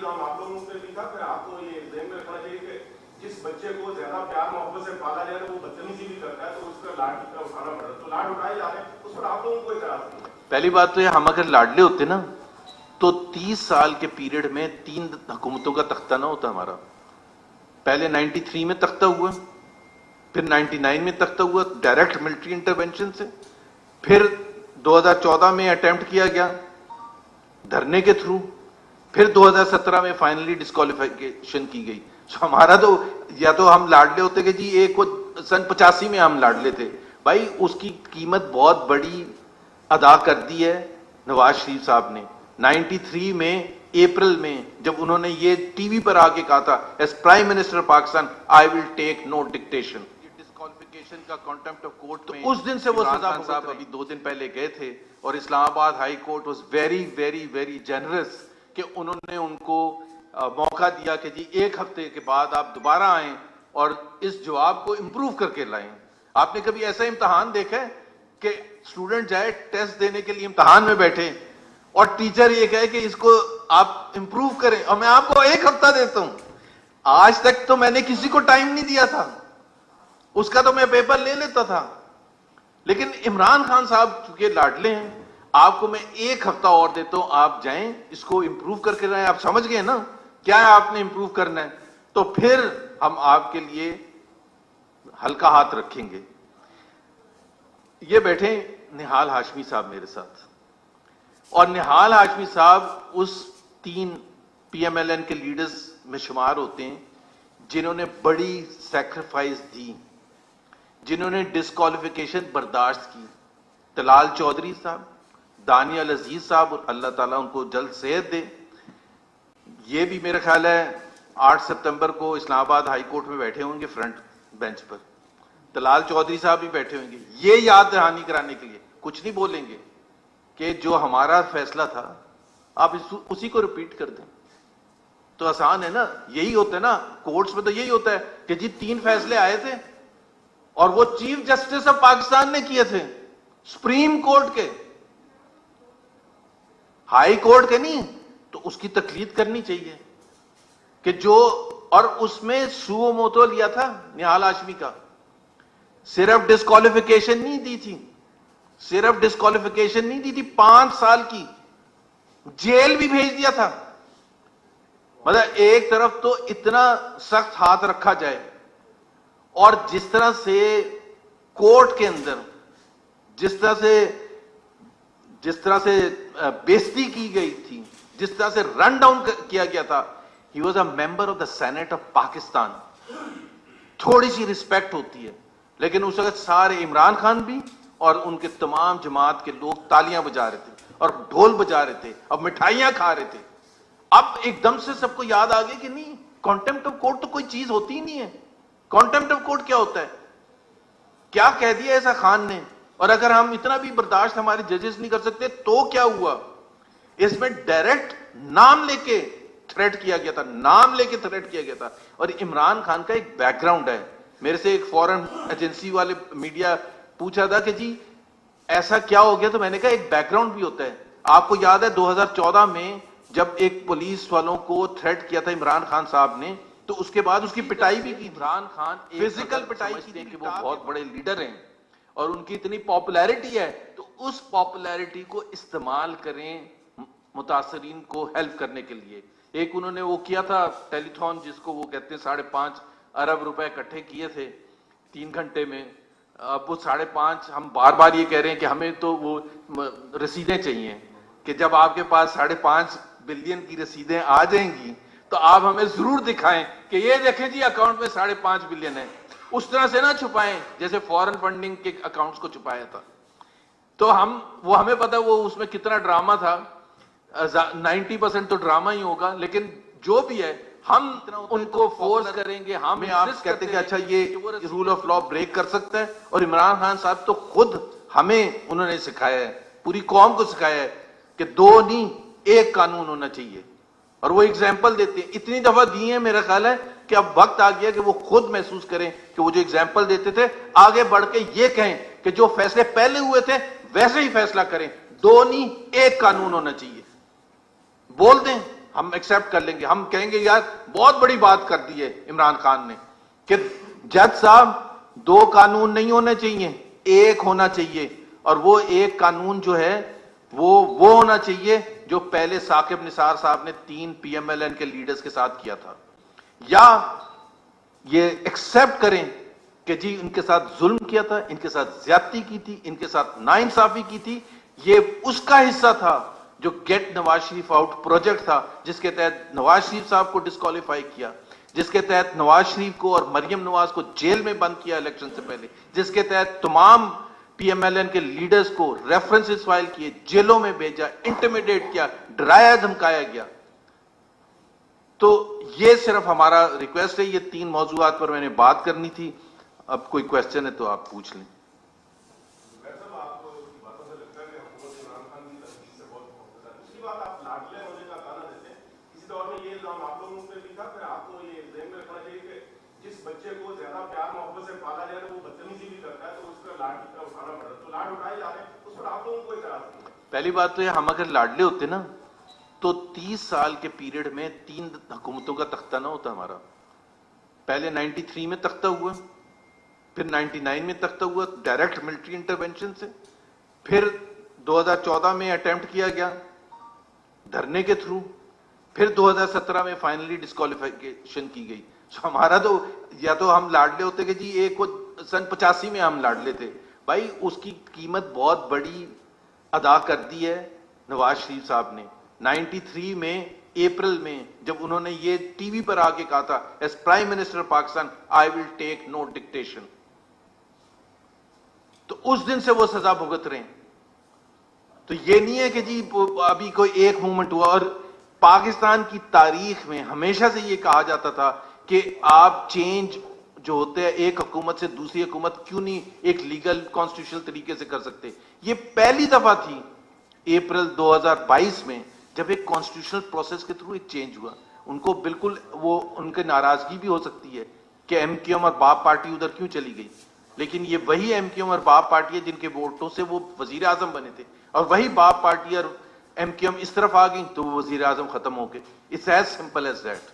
काम आप लोगों ने भी था, फिर आपको ये ध्यान में रखना चाहिए कि जिस बच्चे को ज्यादा प्यार मोहब्बत से पाला जाए तो वो बदतमीजी भी करता है, तो उसका लाड की तरफ उठाना पड़ता है, तो लाड उठाए जा रहे हैं, उस पर आप लोगों को इतराज नहीं है। पहली बात तो ये, हम अगर लाडले होते ना तो 30 साल के पीरियड में 3 हुकूमतों का तख्ता ना होता हमारा। पहले 93 में तख्ता हुआ, फिर 99 में तख्ता हुआ डायरेक्ट मिलिट्री इंटरवेंशन से, फिर 2014 में अटेम्प्ट किया गया धरने के थ्रू, फिर 2017 में फाइनली डिस्क्वालिफिकेशन की गई। तो हमारा तो या तो हम लाडले होते कि जी एक को सन 85 में हम लाडले थे, भाई उसकी कीमत बहुत बड़ी अदा कर दी है नवाज शरीफ साहब ने। 93 में अप्रैल में जब उन्होंने ये टीवी पर आके कहा था, as prime minister of Pakistan I will take no dictation, disqualification का कॉन्टेम्प्ट ऑफ कोर्ट, तो उस दिन से वो सजा साहब अभी 2 दिन पहले गए थे और Islamabad high court was very very very generous कि उन्होंने उनको मौका दिया कि जी 1 हफ्ते के बाद आप दोबारा आएं और इस जवाब को इंप्रूव करके लाएं। आपने कभी ऐसा इम्तहान देखा है कि स्टूडेंट जाए टेस्ट देने के लिए इम्तहान में बैठे और टीचर ये कहे कि इसको आप इंप्रूव करें और मैं आपको 1 हफ्ता देता हूं? आज तक तो मैंने किसी को टाइम नहीं दिया था, उसका तो मैं पेपर ले लेता था। लेकिन इमरान खान साहब चूंकि लाडले हैं, आपको मैं 1 हफ्ता और देता हूं, आप जाएं इसको इंप्रूव करके लाएं। आप समझ गए ना क्या है आपने इंप्रूव करना है, तो फिर हम आपके लिए हल्का हाथ रखेंगे। ये बैठे निहाल हाशमी साहब मेरे साथ, और निहाल हाशमी साहब उस 3 PMLN के लीडर्स में शुमार होते हैं जिन्होंने बड़ी सैक्रिफाइस दी, जिन्होंने डिस्क्वालिफिकेशन बर्दाश्त की। तलाल चौधरी साहब, दानियल अजीज साहब, और अल्लाह ताला उनको जल्द सेहत दे, ये भी मेरा ख्याल है 8 सितंबर को इस्लामाबाद हाई कोर्ट में बैठे होंगे फ्रंट बेंच पर। तलाल चौधरी साहब भी बैठे होंगे, ये याद दहानी कराने के लिए, कुछ नहीं बोलेंगे कि जो हमारा फैसला था आप उसी को रिपीट कर दें। तो आसान है ना, यही होता है ना कोर्ट्स में, तो यही होता है कि जी 3 फैसले आए थे और वो चीफ जस्टिस ऑफ पाकिस्तान ने किए थे, सुप्रीम कोर्ट के, हाई कोर्ट के नहीं, तो उसकी तकलीद करनी चाहिए कि जो, और उसमें सुओ मोटो लिया था निहाल हाशमी का, सिर्फ डिस्क्वालिफिकेशन नहीं दी थी, सिर्फ डिस्क्वालिफिकेशन नहीं दी थी, 5 साल की जेल भी भेज दिया था। मतलब एक तरफ तो इतना सख्त हाथ रखा जाए, और जिस तरह से कोर्ट के अंदर जिस तरह से बेइज्जती की गई थी, जिस तरह से रन डाउन किया गया था, he was a member of the senate of Pakistan. थोड़ी सी रिस्पेक्ट होती है, लेकिन उस वक्त सारे इमरान खान भी और उनके तमाम जमात के लोग तालियां बजा रहे थे और ढोल बजा रहे थे और मिठाइयां खा रहे थे। अब एकदम से सबको याद आ गया कि नहीं, कॉन्टेम्प्ट ऑफ कोर्ट तो कोई चीज होती ही नहीं है। कॉन्टेम्प्ट ऑफ कोर्ट क्या होता है? क्या कह दिया ऐसा खान ने? और अगर हम इतना भी बर्दाश्त हमारे जजेस नहीं कर सकते तो क्या हुआ? इसमें डायरेक्ट नाम लेके थ्रेट किया गया था, नाम लेके थ्रेट किया गया था। और इमरान खान का एक बैकग्राउंड है। मेरे से एक फॉरेन एजेंसी वाले मीडिया पूछा था कि जी ऐसा क्या हो गया, तो मैंने कहा एक बैकग्राउंड भी होता है। आपको याद है 2014 में जब एक पुलिस वालों को थ्रेट किया था इमरान खान साहब ने, तो उसके बाद उसकी पिटाई भी की। इमरान खान फिजिकल पिटाई की थी कि वो बहुत बड़े लीडर हैं और उनकी इतनी पॉपुलैरिटी है, तो उस पॉपुलैरिटी को इस्तेमाल करें मुतासरीन को हेल्प करने के लिए। एक उन्होंने वो किया था टेलीथॉन, जिसको वो कहते हैं 5.5 अरब रुपए इकट्ठे किए थे 3 घंटे में। अब वो 5.5, हम बार बार ये कह रहे हैं कि हमें तो वो रसीदें चाहिए कि जब आपके पास 5.5 बिलियन की रसीदें आ जाएंगी तो आप हमें जरूर दिखाएं कि ये देखें जी अकाउंट में 5.5 बिलियन है। उस तरह से ना छुपाएं जैसे फॉरेन फंडिंग के अकाउंट्स को छुपाया था। तो वो हमें पता है वो उसमें कितना ड्रामा था, 90% तो ड्रामा ही होगा, लेकिन जो भी है हम उनको फोर्स करेंगे। हम आप कहते हैं कि अच्छा ये रूल ऑफ लॉ ब्रेक कर सकता है, और इमरान खान साहब तो खुद हमें उन्होंने सिखाया है, पूरी कौम को सिखाया है कि 2 नहीं 1 कानून होना चाहिए, और वो एग्जाम्पल देते हैं। इतनी दफा दिए हैं, मेरा ख्याल है कि अब वक्त आ गया कि वो खुद महसूस करें कि वो जो एग्जाम्पल देते थे आगे बढ़ के ये कहें कि जो फैसले पहले हुए थे वैसे ही फैसला करें, 2 नहीं 1 कानून होना चाहिए। बोल दें हम एक्सेप्ट कर लेंगे, हम कहेंगे यार बहुत बड़ी बात कर दी है इमरान खान ने कि जज साहब 2 कानून नहीं होने चाहिए, एक होना चाहिए, और वो एक कानून जो है वो होना चाहिए जो पहले साकिब निसार साहब ने 3 PMLN के लीडर्स के साथ किया था। या ये एक्सेप्ट करें कि जी इनके साथ जुल्म किया था, इनके साथ ज्यादती की थी, इनके साथ नाइंसाफी की थी, ये उसका हिस्सा था जो gate Nawaz Sharif out project था, जिसके तहत नवाज शरीफ साहब को डिस्क्वालीफाई किया, जिसके तहत नवाज शरीफ को और मरियम नवाज को जेल में बंद किया इलेक्शन से पहले, जिसके तहत तमाम PMLN के लीडर्स को रेफरेंसेस फाइल किए, जेलों में भेजा, इंटिमिडेट किया, डराया धमकाया गया। तो ये सिर्फ हमारा रिक्वेस्ट है, ये 3 मौजूआत पर मैंने बात करनी थी। अब कोई क्वेश्चन है तो आप पूछ लें। जिस बच्चे को ज्यादा प्यार मोहब्बत से पाला जाए तो वो बदतमीजी भी करता है तो उसका लाड की तरफ उठाना पड़ रहा है, तो लाड उठाए जा रहे हैं, उस पर आप लोगों को इतराज नहीं है। पहली बात तो ये, हम अगर लाडले होते ना तो 30 साल के पीरियड में 3 हुकूमतों का तख्ता ना होता हमारा। पहले 93 में तख्ता हुआ, फिर 99 में तख्ता हुआ डायरेक्ट मिलिट्री इंटरवेंशन से, फिर 2014 में अटेम्प्ट किया गया धरने के थ्रू, फिर 2017 में फाइनली डिस्क्वालिफिकेशन की गई। तो हमारा तो या तो हम लाडले होते कि जी एक को सन 85 में हम लाडले थे, भाई उसकी कीमत बहुत बड़ी अदा कर दी है नवाज शरीफ साहब ने। 93 में अप्रैल में जब उन्होंने ये टीवी पर आके कहा था as prime minister of Pakistan I will take no dictation, तो उस दिन से वो सजा भुगत रहे हैं। तो ये नहीं है कि जी अभी कोई एक मूवमेंट हुआ। और पाकिस्तान की तारीख में हमेशा से ये कहा जाता था कि आप चेंज जो होते हैं एक हुकूमत से दूसरी हुकूमत क्यों नहीं एक लीगल कॉन्स्टिट्यूशनल तरीके से कर सकते। ये पहली दफा थी अप्रैल 2022 में जब एक कॉन्स्टिट्यूशनल प्रोसेस के थ्रू एक चेंज हुआ। उनको बिल्कुल वो उनके नाराजगी भी हो सकती है कि MQM और बाप पार्टी उधर क्यों चली गई, लेकिन ये वही MQM और बाप पार्टी है जिनके वोटों से वो वजीर आजम बने थे, और वही बाप पार्टी और MQM इस तरफ आ गई तो वो वजीर आजम खत्म हो गए। It's as simple as that.